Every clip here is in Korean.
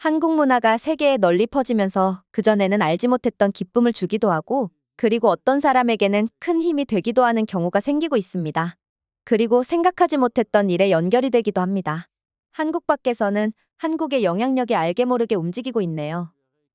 한국 문화가 세계에 널리 퍼지면서 그전에는 알지 못했던 기쁨을 주기도 하고, 그리고 어떤 사람에게는 큰 힘이 되기도 하는 경우가 생기고 있습니다. 그리고 생각하지 못했던 일에 연결이 되기도 합니다. 한국 밖에서는 한국의 영향력이 알게 모르게 움직이고 있네요.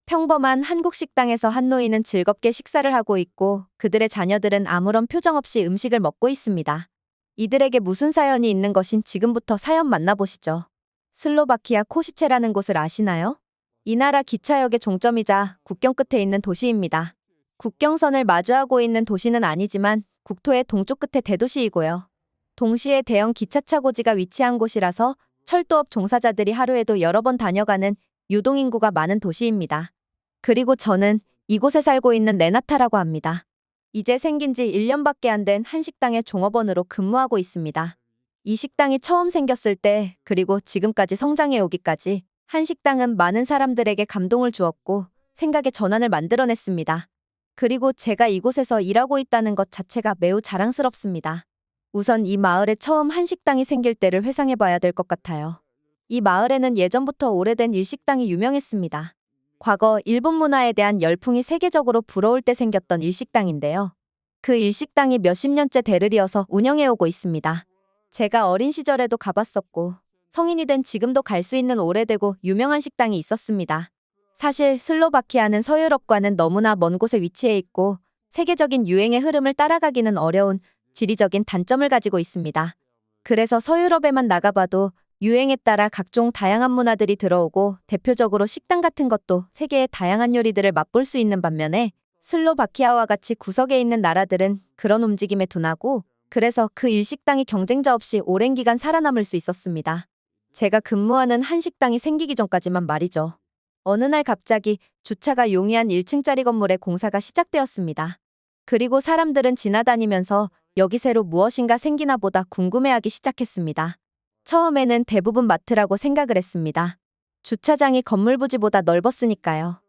평범한 한국 식당에서 한 노인은 즐겁게 식사를 하고 있고, 그들의 자녀들은 아무런 표정 없이 음식을 먹고 있습니다. 이들에게 무슨 사연이 있는 것인 지금부터 사연 만나보시죠. 슬로바키아 코시체라는 곳을 아시나요? 이 나라 기차역의 종점이자 국경 끝에 있는 도시입니다. 국경선을 마주하고 있는 도시는 아니지만 국토의 동쪽 끝의 대도시이고요. 동시에 대형 기차차 고지가 위치한 곳이라서 철도업 종사자들이 하루에도 여러 번 다녀가는 유동인구가 많은 도시입니다. 그리고 저는 이곳에 살고 있는 레나타라고 합니다. 이제 생긴 지 1년밖에 안 된 한식당의 종업원으로 근무하고 있습니다. 이 식당이 처음 생겼을 때, 그리고 지금까지 성장해 오기까지 한식당은 많은 사람들에게 감동을 주었고 생각의 전환을 만들어냈습니다. 그리고 제가 이곳에서 일하고 있다는 것 자체가 매우 자랑스럽습니다. 우선 이 마을에 처음 한식당이 생길 때를 회상해 봐야 될 것 같아요. 이 마을에는 예전부터 오래된 일식당이 유명했습니다. 과거 일본 문화에 대한 열풍이 세계적으로 불어올 때 생겼던 일식당인데요. 그 일식당이 몇십 년째 대를 이어서 운영해오고 있습니다. 제가 어린 시절에도 가봤었고 성인이 된 지금도 갈 수 있는 오래되고 유명한 식당이 있었습니다. 사실 슬로바키아는 서유럽과는 너무나 먼 곳에 위치해 있고 세계적인 유행의 흐름을 따라가기는 어려운 지리적인 단점을 가지고 있습니다. 그래서 서유럽에만 나가봐도 유행에 따라 각종 다양한 문화들이 들어오고 대표적으로 식당 같은 것도 세계의 다양한 요리들을 맛볼 수 있는 반면에 슬로바키아와 같이 구석에 있는 나라들은 그런 움직임에 둔하고, 그래서 그 일식당이 경쟁자 없이 오랜 기간 살아남을 수 있었습니다. 제가 근무하는 한식당이 생기기 전까지만 말이죠. 어느 날 갑자기 주차가 용이한 1층짜리 건물에 공사가 시작되었습니다. 그리고 사람들은 지나다니면서 여기 새로 무엇인가 생기나 보다 궁금해하기 시작했습니다. 처음에는 대부분 마트라고 생각을 했습니다. 주차장이 건물 부지보다 넓었으니까요.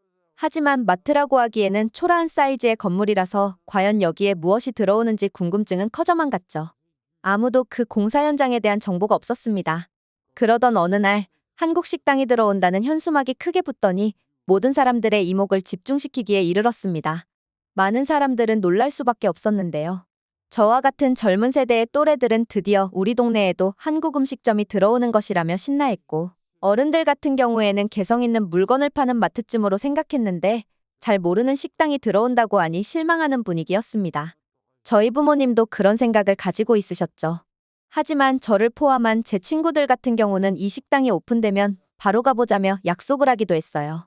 하지만 마트라고 하기에는 초라한 사이즈의 건물이라서 과연 여기에 무엇이 들어오는지 궁금증은 커져만 갔죠. 아무도 그 공사 현장에 대한 정보가 없었습니다. 그러던 어느 날 한국 식당이 들어온다는 현수막이 크게 붙더니 모든 사람들의 이목을 집중시키기에 이르렀습니다. 많은 사람들은 놀랄 수밖에 없었는데요. 저와 같은 젊은 세대의 또래들은 드디어 우리 동네에도 한국 음식점이 들어오는 것이라며 신나했고, 어른들 같은 경우에는 개성 있는 물건을 파는 마트쯤으로 생각했는데 잘 모르는 식당이 들어온다고 하니 실망하는 분위기였습니다. 저희 부모님도 그런 생각을 가지고 있으셨죠. 하지만 저를 포함한 제 친구들 같은 경우는 이 식당이 오픈되면 바로 가보자며 약속을 하기도 했어요.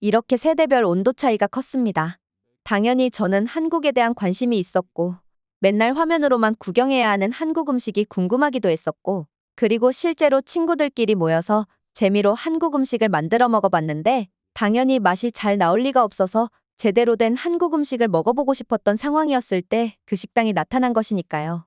이렇게 세대별 온도 차이가 컸습니다. 당연히 저는 한국에 대한 관심이 있었고 맨날 화면으로만 구경해야 하는 한국 음식이 궁금하기도 했었고, 그리고 실제로 친구들끼리 모여서 재미로 한국 음식을 만들어 먹어봤는데 당연히 맛이 잘 나올 리가 없어서 제대로 된 한국 음식을 먹어보고 싶었던 상황이었을 때 그 식당이 나타난 것이니까요.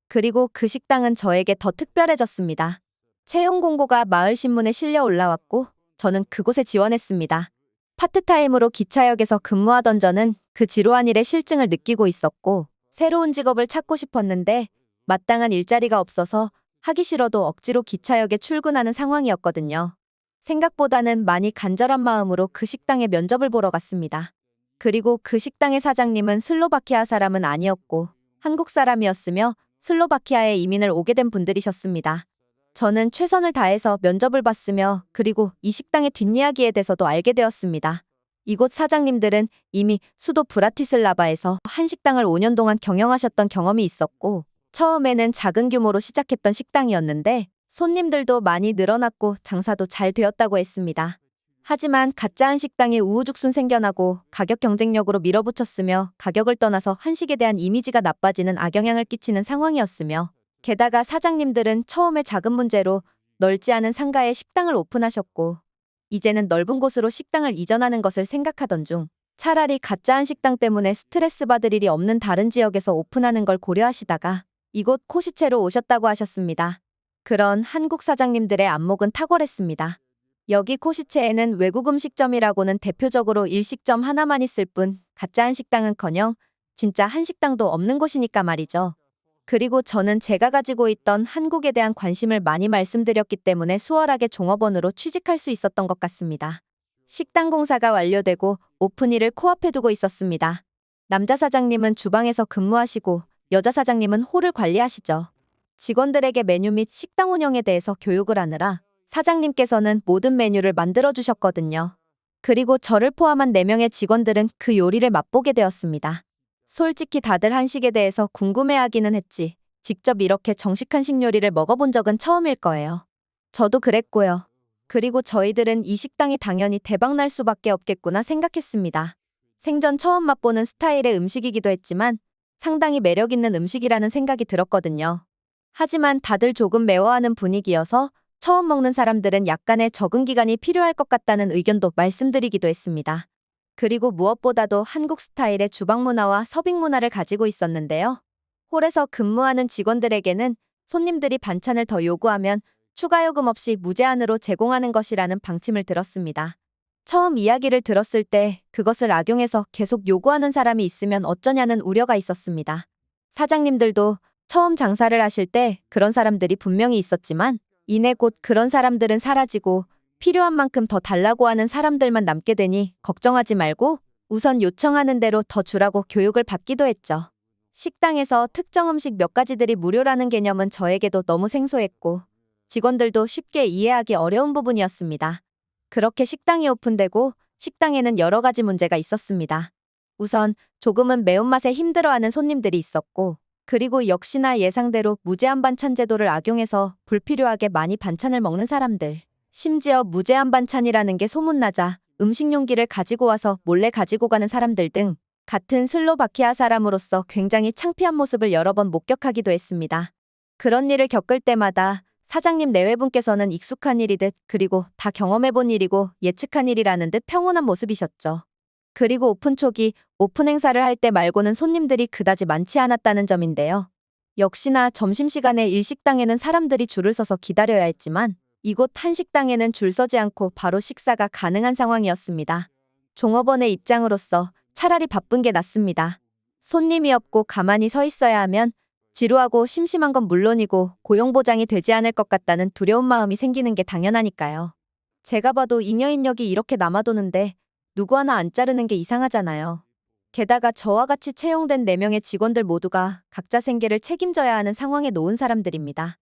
그리고 그 식당은 저에게 더 특별해졌습니다. 채용 공고가 마을신문에 실려 올라왔고 저는 그곳에 지원했습니다. 파트타임으로 기차역에서 근무하던 저는 그 지루한 일에 실증을 느끼고 있었고 새로운 직업을 찾고 싶었는데 마땅한 일자리가 없어서 하기 싫어도 억지로 기차역에 출근하는 상황이었거든요. 생각보다는 많이 간절한 마음으로 그 식당에 면접을 보러 갔습니다. 그리고 그 식당의 사장님은 슬로바키아 사람은 아니었고 한국 사람이었으며 슬로바키아에 이민을 오게 된 분들이셨습니다. 저는 최선을 다해서 면접을 봤으며 그리고 이 식당의 뒷이야기에 대해서도 알게 되었습니다. 이곳 사장님들은 이미 수도 브라티슬라바에서 한식당을 5년 동안 경영하셨던 경험이 있었고 처음에는 작은 규모로 시작했던 식당이었는데 손님들도 많이 늘어났고 장사도 잘 되었다고 했습니다. 하지만 가짜 한식당이 우후죽순 생겨나고 가격 경쟁력으로 밀어붙였으며 가격을 떠나서 한식에 대한 이미지가 나빠지는 악영향을 끼치는 상황이었으며 게다가 사장님들은 처음에 작은 문제로 넓지 않은 상가에 식당을 오픈하셨고 이제는 넓은 곳으로 식당을 이전하는 것을 생각하던 중 차라리 가짜 한식당 때문에 스트레스 받을 일이 없는 다른 지역에서 오픈하는 걸 고려하시다가 이곳 코시체로 오셨다고 하셨습니다. 그런 한국 사장님들의 안목은 탁월했습니다. 여기 코시체에는 외국 음식점이라고는 대표적으로 일식점 하나만 있을 뿐 가짜 한식당은커녕 진짜 한식당도 없는 곳이니까 말이죠. 그리고 저는 제가 가지고 있던 한국에 대한 관심을 많이 말씀드렸기 때문에 수월하게 종업원으로 취직할 수 있었던 것 같습니다. 식당 공사가 완료되고 오픈일을 코앞에 두고 있었습니다. 남자 사장님은 주방에서 근무하시고 여자 사장님은 홀을 관리하시죠. 직원들에게 메뉴 및 식당 운영에 대해서 교육을 하느라 사장님께서는 모든 메뉴를 만들어 주셨거든요. 그리고 저를 포함한 4명의 직원들은 그 요리를 맛보게 되었습니다. 솔직히 다들 한식에 대해서 궁금해하기는 했지 직접 이렇게 정식 한식 요리를 먹어본 적은 처음일 거예요. 저도 그랬고요. 그리고 저희들은 이 식당이 당연히 대박날 수밖에 없겠구나 생각했습니다. 생전 처음 맛보는 스타일의 음식이기도 했지만 상당히 매력 있는 음식이라는 생각이 들었거든요. 하지만 다들 조금 매워하는 분위기여서 처음 먹는 사람들은 약간의 적응 기간이 필요할 것 같다는 의견도 말씀드리기도 했습니다. 그리고 무엇보다도 한국 스타일의 주방 문화와 서빙 문화를 가지고 있었는데요. 홀에서 근무하는 직원들에게는 손님들이 반찬을 더 요구하면 추가 요금 없이 무제한으로 제공하는 것이라는 방침을 들었습니다. 처음 이야기를 들었을 때 그것을 악용해서 계속 요구하는 사람이 있으면 어쩌냐는 우려가 있었습니다. 사장님들도 처음 장사를 하실 때 그런 사람들이 분명히 있었지만 이내 곧 그런 사람들은 사라지고 필요한 만큼 더 달라고 하는 사람들만 남게 되니 걱정하지 말고 우선 요청하는 대로 더 주라고 교육을 받기도 했죠. 식당에서 특정 음식 몇 가지들이 무료라는 개념은 저에게도 너무 생소했고 직원들도 쉽게 이해하기 어려운 부분이었습니다. 그렇게 식당이 오픈되고 식당에는 여러 가지 문제가 있었습니다. 우선 조금은 매운맛에 힘들어하는 손님들이 있었고 그리고 역시나 예상대로 무제한 반찬 제도를 악용해서 불필요하게 많이 반찬을 먹는 사람들. 심지어 무제한 반찬이라는 게 소문나자 음식 용기를 가지고 와서 몰래 가지고 가는 사람들 등 같은 슬로바키아 사람으로서 굉장히 창피한 모습을 여러 번 목격하기도 했습니다. 그런 일을 겪을 때마다 사장님 내외분께서는 익숙한 일이듯 그리고 다 경험해본 일이고 예측한 일이라는 듯 평온한 모습이셨죠. 그리고 오픈 초기 오픈 행사를 할 때 말고는 손님들이 그다지 많지 않았다는 점인데요. 역시나 점심시간에 일식당에는 사람들이 줄을 서서 기다려야 했지만 이곳 한식당에는 줄 서지 않고 바로 식사가 가능한 상황이었습니다. 종업원의 입장으로서 차라리 바쁜 게 낫습니다. 손님이 없고 가만히 서 있어야 하면 지루하고 심심한 건 물론이고 고용보장이 되지 않을 것 같다는 두려운 마음이 생기는 게 당연하니까요. 제가 봐도 잉여인력이 이렇게 남아도는데 누구 하나 안 자르는 게 이상하잖아요. 게다가 저와 같이 채용된 4명의 직원들 모두가 각자 생계를 책임져야 하는 상황에 놓은 사람들입니다.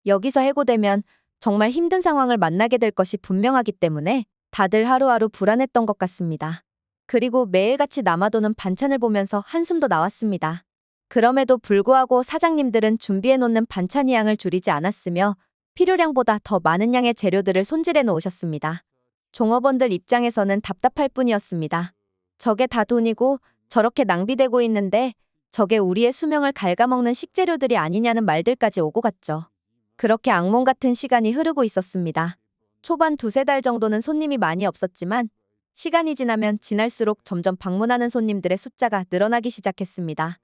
여기서 해고되면 정말 힘든 상황을 만나게 될 것이 분명하기 때문에 다들 하루하루 불안했던 것 같습니다. 그리고 매일같이 남아도는 반찬을 보면서 한숨도 나왔습니다. 그럼에도 불구하고 사장님들은 준비해놓는 반찬 양을 줄이지 않았으며 필요량보다 더 많은 양의 재료들을 손질해 놓으셨습니다. 종업원들 입장에서는 답답할 뿐이었습니다. 저게 다 돈이고 저렇게 낭비되고 있는데 저게 우리의 수명을 갉아먹는 식재료들이 아니냐는 말들까지 오고 갔죠. 그렇게 악몽 같은 시간이 흐르고 있었습니다. 초반 2-3달 정도는 손님이 많이 없었지만 시간이 지나면 지날수록 점점 방문하는 손님들의 숫자가 늘어나기 시작했습니다.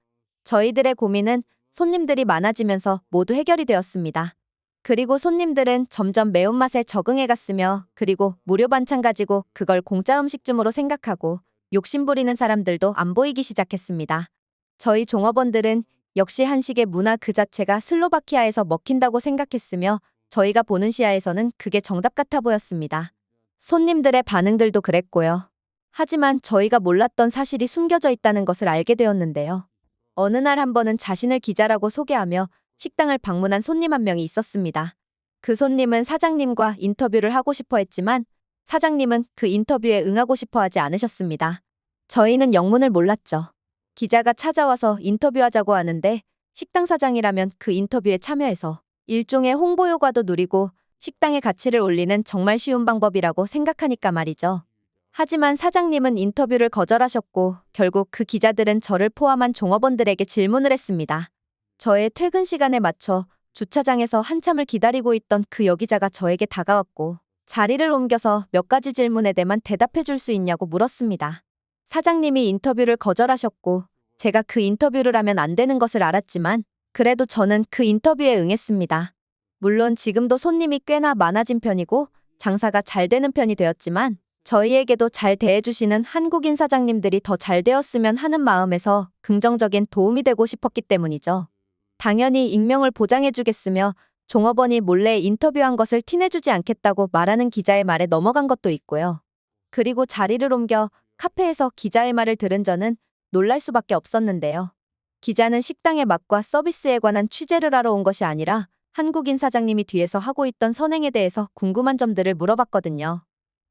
저희들의 고민은 손님들이 많아지면서 모두 해결이 되었습니다. 그리고 손님들은 점점 매운맛에 적응해갔으며 그리고 무료 반찬 가지고 그걸 공짜 음식점으로 생각하고 욕심부리는 사람들도 안 보이기 시작했습니다. 저희 종업원들은 역시 한식의 문화 그 자체가 슬로바키아에서 먹힌다고 생각했으며 저희가 보는 시야에서는 그게 정답 같아 보였습니다. 손님들의 반응들도 그랬고요. 하지만 저희가 몰랐던 사실이 숨겨져 있다는 것을 알게 되었는데요. 어느 날 한 번은 자신을 기자라고 소개하며 식당을 방문한 손님 한 명이 있었습니다. 그 손님은 사장님과 인터뷰를 하고 싶어 했지만 사장님은 그 인터뷰에 응하고 싶어 하지 않으셨습니다. 저희는 영문을 몰랐죠. 기자가 찾아와서 인터뷰하자고 하는데 식당 사장이라면 그 인터뷰에 참여해서 일종의 홍보 효과도 누리고 식당의 가치를 올리는 정말 쉬운 방법이라고 생각하니까 말이죠. 하지만 사장님은 인터뷰를 거절하셨고 결국 그 기자들은 저를 포함한 종업원들에게 질문을 했습니다. 저의 퇴근 시간에 맞춰 주차장에서 한참을 기다리고 있던 그 여기자가 저에게 다가왔고 자리를 옮겨서 몇 가지 질문에 대만 대답해 줄 수 있냐고 물었습니다. 사장님이 인터뷰를 거절하셨고 제가 그 인터뷰를 하면 안 되는 것을 알았지만 그래도 저는 그 인터뷰에 응했습니다. 물론 지금도 손님이 꽤나 많아진 편이고 장사가 잘 되는 편이 되었지만 저희에게도 잘 대해주시는 한국인 사장님들이 더 잘 되었으면 하는 마음에서 긍정적인 도움이 되고 싶었기 때문이죠. 당연히 익명을 보장해주겠으며 종업원이 몰래 인터뷰한 것을 티내주지 않겠다고 말하는 기자의 말에 넘어간 것도 있고요. 그리고 자리를 옮겨 카페에서 기자의 말을 들은 저는 놀랄 수밖에 없었는데요. 기자는 식당의 맛과 서비스에 관한 취재를 하러 온 것이 아니라 한국인 사장님이 뒤에서 하고 있던 선행에 대해서 궁금한 점들을 물어봤거든요.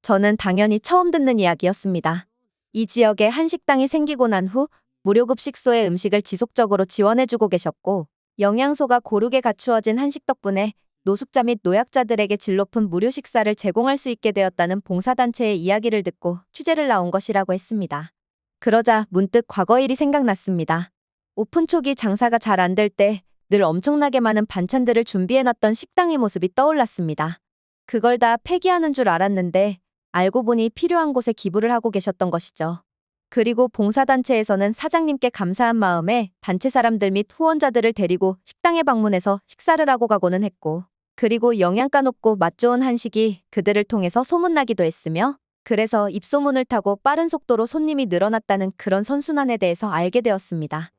저는 당연히 처음 듣는 이야기였습니다. 이 지역에 한식당이 생기고 난 후 무료급식소의 음식을 지속적으로 지원해주고 계셨고 영양소가 고르게 갖추어진 한식 덕분에 노숙자 및 노약자들에게 질 높은 무료 식사를 제공할 수 있게 되었다는 봉사단체의 이야기를 듣고 취재를 나온 것이라고 했습니다. 그러자 문득 과거 일이 생각났습니다. 오픈 초기 장사가 잘 안 될 때 늘 엄청나게 많은 반찬들을 준비해놨던 식당의 모습이 떠올랐습니다. 그걸 다 폐기하는 줄 알았는데 알고 보니 필요한 곳에 기부를 하고 계셨던 것이죠. 그리고 봉사단체에서는 사장님께 감사한 마음에 단체 사람들 및 후원자들을 데리고 식당에 방문해서 식사를 하고 가고는 했고, 그리고 영양가 높고 맛 좋은 한식이 그들을 통해서 소문나기도 했으며, 그래서 입소문을 타고 빠른 속도로 손님이 늘어났다는 그런 선순환에 대해서 알게 되었습니다.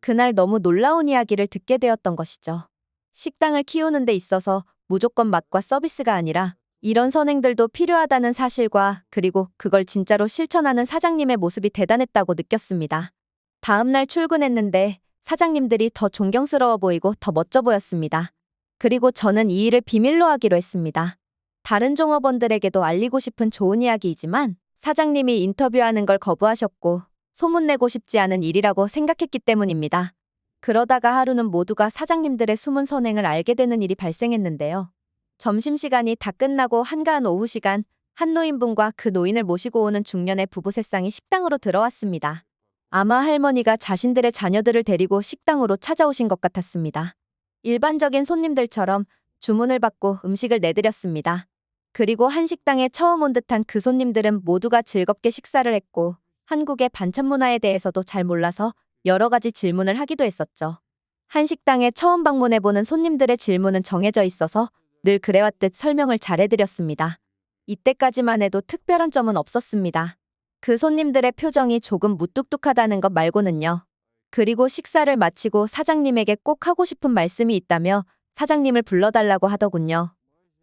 그날 너무 놀라운 이야기를 듣게 되었던 것이죠. 식당을 키우는 데 있어서 무조건 맛과 서비스가 아니라 이런 선행들도 필요하다는 사실과 그리고 그걸 진짜로 실천하는 사장님의 모습이 대단했다고 느꼈습니다. 다음날 출근했는데 사장님들이 더 존경스러워 보이고 더 멋져 보였습니다. 그리고 저는 이 일을 비밀로 하기로 했습니다. 다른 종업원들에게도 알리고 싶은 좋은 이야기이지만 사장님이 인터뷰하는 걸 거부하셨고 소문내고 싶지 않은 일이라고 생각했기 때문입니다. 그러다가 하루는 모두가 사장님들의 숨은 선행을 알게 되는 일이 발생했는데요. 점심시간이 다 끝나고 한가한 오후 시간, 한 노인분과 그 노인을 모시고 오는 중년의 부부 세 쌍이 식당으로 들어왔습니다. 아마 할머니가 자신들의 자녀들을 데리고 식당으로 찾아오신 것 같았습니다. 일반적인 손님들처럼 주문을 받고 음식을 내드렸습니다. 그리고 한식당에 처음 온 듯한 그 손님들은 모두가 즐겁게 식사를 했고 한국의 반찬 문화에 대해서도 잘 몰라서 여러 가지 질문을 하기도 했었죠. 한식당에 처음 방문해보는 손님들의 질문은 정해져 있어서 늘 그래왔듯 설명을 잘해드렸습니다. 이때까지만 해도 특별한 점은 없었습니다. 그 손님들의 표정이 조금 무뚝뚝하다는 것 말고는요. 그리고 식사를 마치고 사장님에게 꼭 하고 싶은 말씀이 있다며 사장님을 불러달라고 하더군요.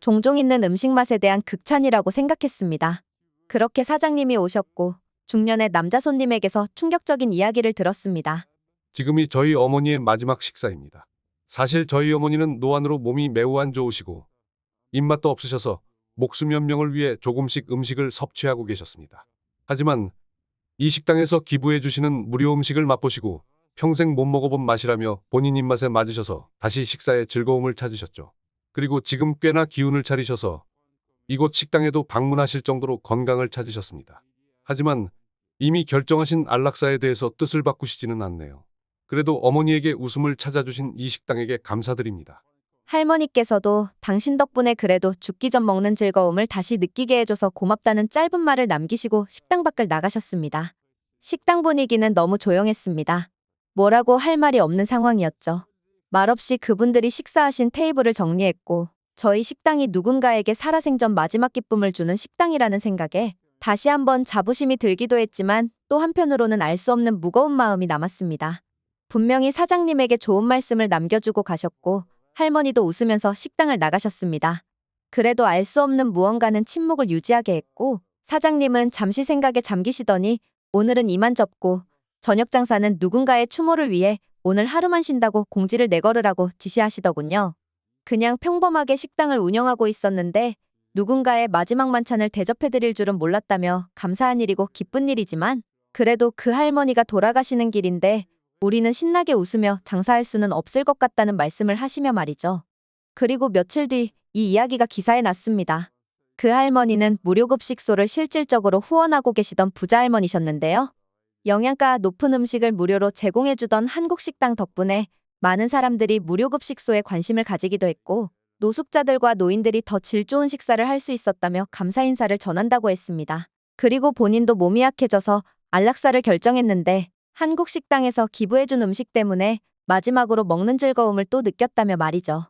종종 있는 음식 맛에 대한 극찬이라고 생각했습니다. 그렇게 사장님이 오셨고 중년의 남자 손님에게서 충격적인 이야기를 들었습니다. 지금이 저희 어머니의 마지막 식사입니다. 사실 저희 어머니는 노안으로 몸이 매우 안 좋으시고 입맛도 없으셔서 목숨 몇 명을 위해 조금씩 음식을 섭취하고 계셨습니다. 하지만 이 식당에서 기부해 주시는 무료 음식을 맛보시고 평생 못 먹어본 맛이라며 본인 입맛에 맞으셔서 다시 식사에 즐거움을 찾으셨죠. 그리고 지금 꽤나 기운을 차리셔서 이곳 식당에도 방문하실 정도로 건강을 찾으셨습니다. 하지만 이미 결정하신 안락사에 대해서 뜻을 바꾸시지는 않네요. 그래도 어머니에게 웃음을 찾아주신 이 식당에게 감사드립니다. 할머니께서도 당신 덕분에 그래도 죽기 전 먹는 즐거움을 다시 느끼게 해줘서 고맙다는 짧은 말을 남기시고 식당 밖을 나가셨습니다. 식당 분위기는 너무 조용했습니다. 뭐라고 할 말이 없는 상황이었죠. 말없이 그분들이 식사하신 테이블을 정리했고 저희 식당이 누군가에게 살아생전 마지막 기쁨을 주는 식당이라는 생각에 다시 한번 자부심이 들기도 했지만 또 한편으로는 알 수 없는 무거운 마음이 남았습니다. 분명히 사장님에게 좋은 말씀을 남겨주고 가셨고 할머니도 웃으면서 식당을 나가셨습니다. 그래도 알 수 없는 무언가는 침묵을 유지하게 했고 사장님은 잠시 생각에 잠기시더니 오늘은 이만 접고 저녁 장사는 누군가의 추모를 위해 오늘 하루만 쉰다고 공지를 내걸으라고 지시하시더군요. 그냥 평범하게 식당을 운영하고 있었는데 누군가의 마지막 만찬을 대접해드릴 줄은 몰랐다며 감사한 일이고 기쁜 일이지만 그래도 그 할머니가 돌아가시는 길인데 우리는 신나게 웃으며 장사할 수는 없을 것 같다는 말씀을 하시며 말이죠. 그리고 며칠 뒤 이 이야기가 기사에 났습니다. 그 할머니는 무료급식소를 실질적으로 후원하고 계시던 부자 할머니셨는데요. 영양가 높은 음식을 무료로 제공해주던 한국 식당 덕분에 많은 사람들이 무료급식소에 관심을 가지기도 했고 노숙자들과 노인들이 더 질 좋은 식사를 할 수 있었다며 감사 인사를 전한다고 했습니다. 그리고 본인도 몸이 약해져서 안락사를 결정했는데 한국 식당에서 기부해준 음식 때문에 마지막으로 먹는 즐거움을 또 느꼈다며 말이죠.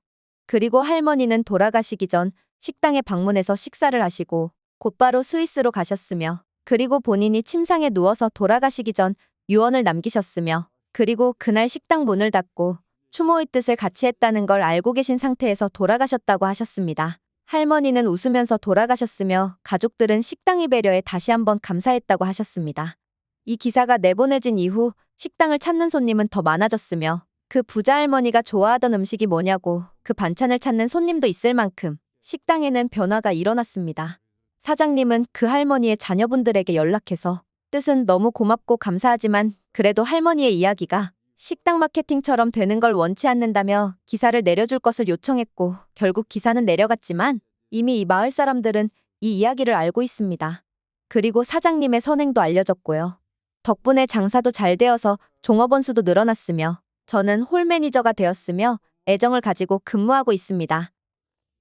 그리고 할머니는 돌아가시기 전 식당에 방문해서 식사를 하시고 곧바로 스위스로 가셨으며 그리고 본인이 침상에 누워서 돌아가시기 전 유언을 남기셨으며 그리고 그날 식당 문을 닫고 추모의 뜻을 같이 했다는 걸 알고 계신 상태에서 돌아가셨다고 하셨습니다. 할머니는 웃으면서 돌아가셨으며 가족들은 식당의 배려에 다시 한번 감사했다고 하셨습니다. 이 기사가 내보내진 이후 식당을 찾는 손님은 더 많아졌으며 그 부자 할머니가 좋아하던 음식이 뭐냐고 그 반찬을 찾는 손님도 있을 만큼 식당에는 변화가 일어났습니다. 사장님은 그 할머니의 자녀분들에게 연락해서 뜻은 너무 고맙고 감사하지만 그래도 할머니의 이야기가 식당 마케팅처럼 되는 걸 원치 않는다며 기사를 내려줄 것을 요청했고 결국 기사는 내려갔지만 이미 이 마을 사람들은 이 이야기를 알고 있습니다. 그리고 사장님의 선행도 알려졌고요. 덕분에 장사도 잘 되어서 종업원 수도 늘어났으며 저는 홀 매니저가 되었으며 애정을 가지고 근무하고 있습니다.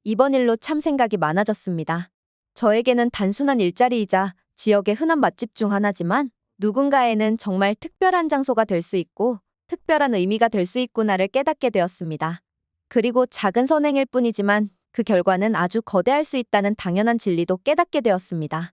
이번 일로 참 생각이 많아졌습니다. 저에게는 단순한 일자리이자 지역의 흔한 맛집 중 하나지만 누군가에는 정말 특별한 장소가 될 수 있고 특별한 의미가 될 수 있구나를 깨닫게 되었습니다. 그리고 작은 선행일 뿐이지만 그 결과는 아주 거대할 수 있다는 당연한 진리도 깨닫게 되었습니다.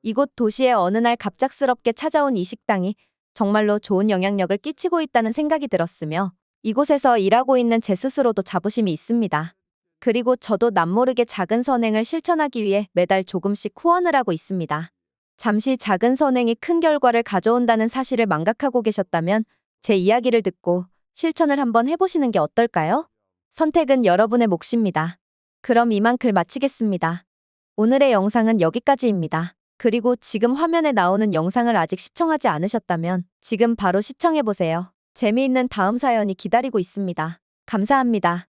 이곳 도시의 어느 날 갑작스럽게 찾아온 이 식당이 정말로 좋은 영향력을 끼치고 있다는 생각이 들었으며 이곳에서 일하고 있는 제 스스로도 자부심이 있습니다. 그리고 저도 남모르게 작은 선행을 실천하기 위해 매달 조금씩 후원을 하고 있습니다. 잠시 작은 선행이 큰 결과를 가져온다는 사실을 망각하고 계셨다면 제 이야기를 듣고 실천을 한번 해보시는 게 어떨까요? 선택은 여러분의 몫입니다. 그럼 이만 글 마치겠습니다. 오늘의 영상은 여기까지입니다. 그리고 지금 화면에 나오는 영상을 아직 시청하지 않으셨다면 지금 바로 시청해보세요. 재미있는 다음 사연이 기다리고 있습니다. 감사합니다.